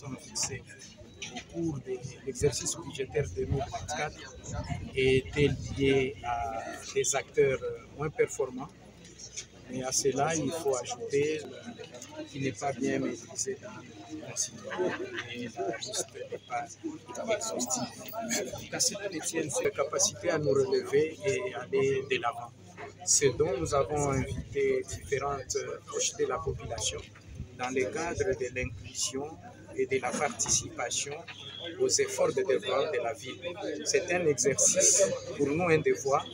sommes fixés au cours de l'exercice budgétaire 2024 étaient liés à des acteurs moins performants. Et à cela, il faut ajouter qu'il n'est pas bien maîtrisé dans le citoyen et la liste n'est pas exhaustive. Qu'à cela ne tienne, c'est la capacité à nous relever et aller de l'avant. Ce dont nous avons invité différentes couches de la population dans le cadre de l'inclusion et de la participation aux efforts de développement de la ville. C'est un exercice, pour nous un devoir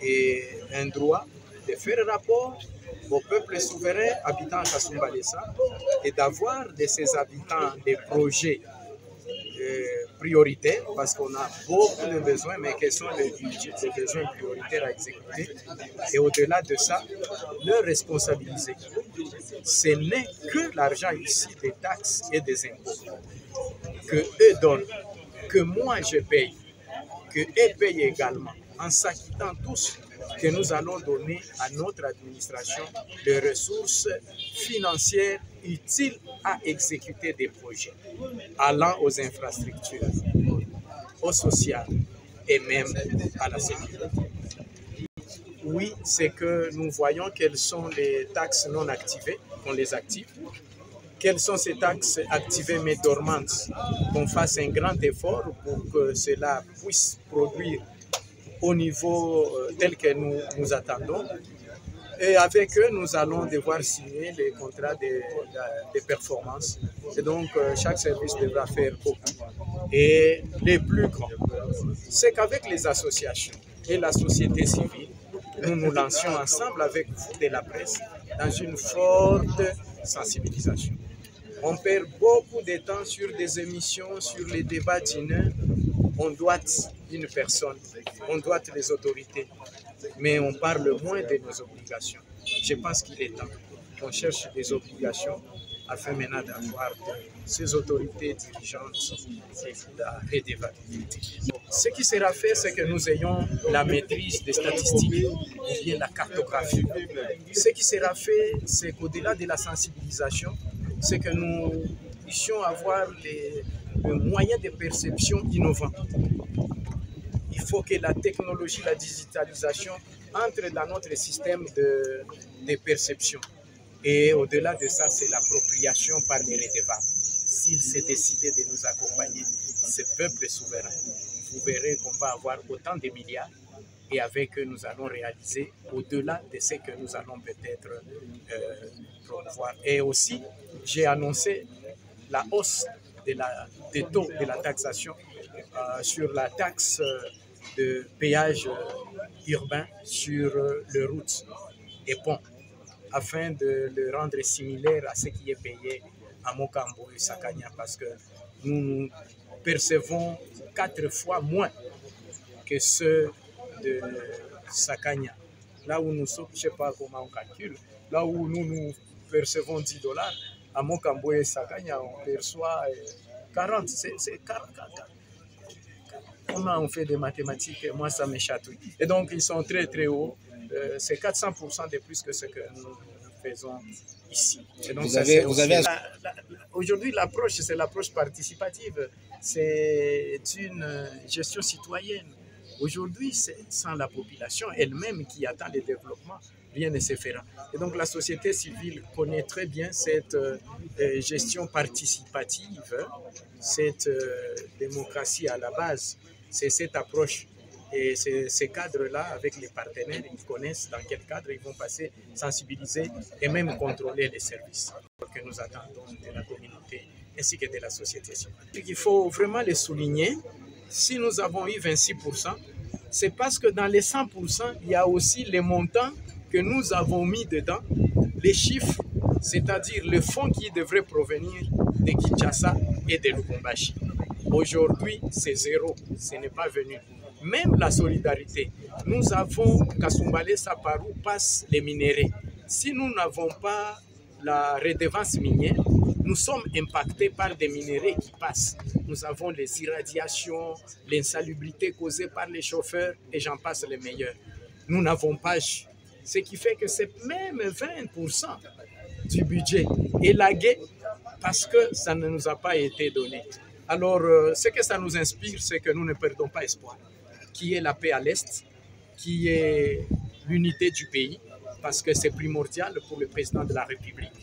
et un droit de faire rapport au peuple souverain habitant Kasumba Lessa et d'avoir de ces habitants des projets prioritaires parce qu'on a beaucoup de besoins, mais quels sont les besoins prioritaires à exécuter et au-delà de ça, leur responsabiliser. Ce n'est que l'argent ici des taxes et des impôts que eux donnent, que moi je paye, que eux payent également, en s'acquittant tous, que nous allons donner à notre administration des ressources financières utiles à exécuter des projets, allant aux infrastructures, au social et même à la sécurité. Oui, c'est que nous voyons quelles sont les taxes non activées, qu'on les active. Quelles sont ces taxes activées mais dormantes, qu'on fasse un grand effort pour que cela puisse produire au niveau tel que nous attendons. Et avec eux, nous allons devoir signer les contrats de performance. Et donc, chaque service devra faire beaucoup. Et les plus grands, c'est qu'avec les associations et la société civile, nous nous lancions ensemble avec vous de la presse dans une forte sensibilisation. On perd beaucoup de temps sur des émissions, sur les débats dîneurs. On doit une personne, on doit les autorités, mais on parle moins de nos obligations. Je pense qu'il est temps qu'on cherche des obligations afin maintenant d'avoir ces autorités dirigeantes et la redevabilité. Ce qui sera fait, c'est que nous ayons la maîtrise des statistiques ou bien la cartographie. Ce qui sera fait, c'est qu'au-delà de la sensibilisation, c'est que nous puissions avoir des moyens de perception innovants. Il faut que la technologie, la digitalisation entre dans notre système de perception. Et au-delà de ça, c'est l'appropriation par les redevables. S'il s'est décidé de nous accompagner, ce peuple souverain, vous verrez qu'on va avoir autant de milliards et avec eux, nous allons réaliser au-delà de ce que nous allons peut-être promouvoir. Et aussi, j'ai annoncé la hausse des taux de la taxation sur la taxe de péage urbain sur les routes et ponts, afin de le rendre similaire à ce qui est payé à Mokambo et Sakanya, parce que nous percevons 4 fois moins que ceux de Sakanya. Là où nous sommes, je ne sais pas comment on calcule, là où nous percevons $10, à Mokambo et Sakanya, on perçoit 40. C'est 40. Comment on fait des mathématiques? Moi, ça me chatouille. Et donc, ils sont très, très hauts. C'est 400% de plus que ce que nous faisons ici. Et donc, aujourd'hui, l'approche, c'est l'approche participative. C'est une gestion citoyenne. Aujourd'hui, sans la population elle-même qui attend le développement, rien ne se fera. Et donc, la société civile connaît très bien cette gestion participative, cette démocratie à la base. C'est cette approche. Et ces cadres-là, avec les partenaires, ils connaissent dans quel cadre ils vont passer, sensibiliser et même contrôler les services que nous attendons de la communauté ainsi que de la société civile. Il faut vraiment les souligner. Si nous avons eu 26%, c'est parce que dans les 100%, il y a aussi les montants que nous avons mis dedans, les chiffres, c'est-à-dire le fonds qui devrait provenir de Kinshasa et de Lubumbashi. Aujourd'hui, c'est zéro, ce n'est pas venu. Même la solidarité, nous avons Kasumba Lessa par où passent les minéraux. Si nous n'avons pas la redevance minière, nous sommes impactés par des minéraux qui passent. Nous avons les irradiations, l'insalubrité causée par les chauffeurs et j'en passe les meilleurs. Nous n'avons pas, ce qui fait que c'est même 20% du budget élagué parce que ça ne nous a pas été donné. Alors, ce que ça nous inspire, c'est que nous ne perdons pas espoir, qui est la paix à l'Est, qui est l'unité du pays, parce que c'est primordial pour le président de la République.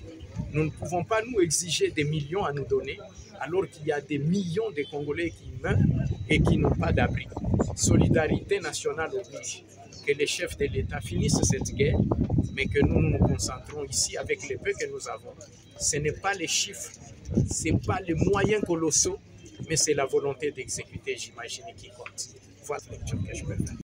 Nous ne pouvons pas nous exiger des millions à nous donner, alors qu'il y a des millions de Congolais qui meurent et qui n'ont pas d'abri. Solidarité nationale oblige que les chefs de l'État finissent cette guerre, mais que nous nous concentrons ici avec les peu que nous avons. Ce n'est pas les chiffres, ce n'est pas les moyens colossaux, mais c'est la volonté d'exécuter, j'imagine, qui compte. Voilà la lecture que je peux faire.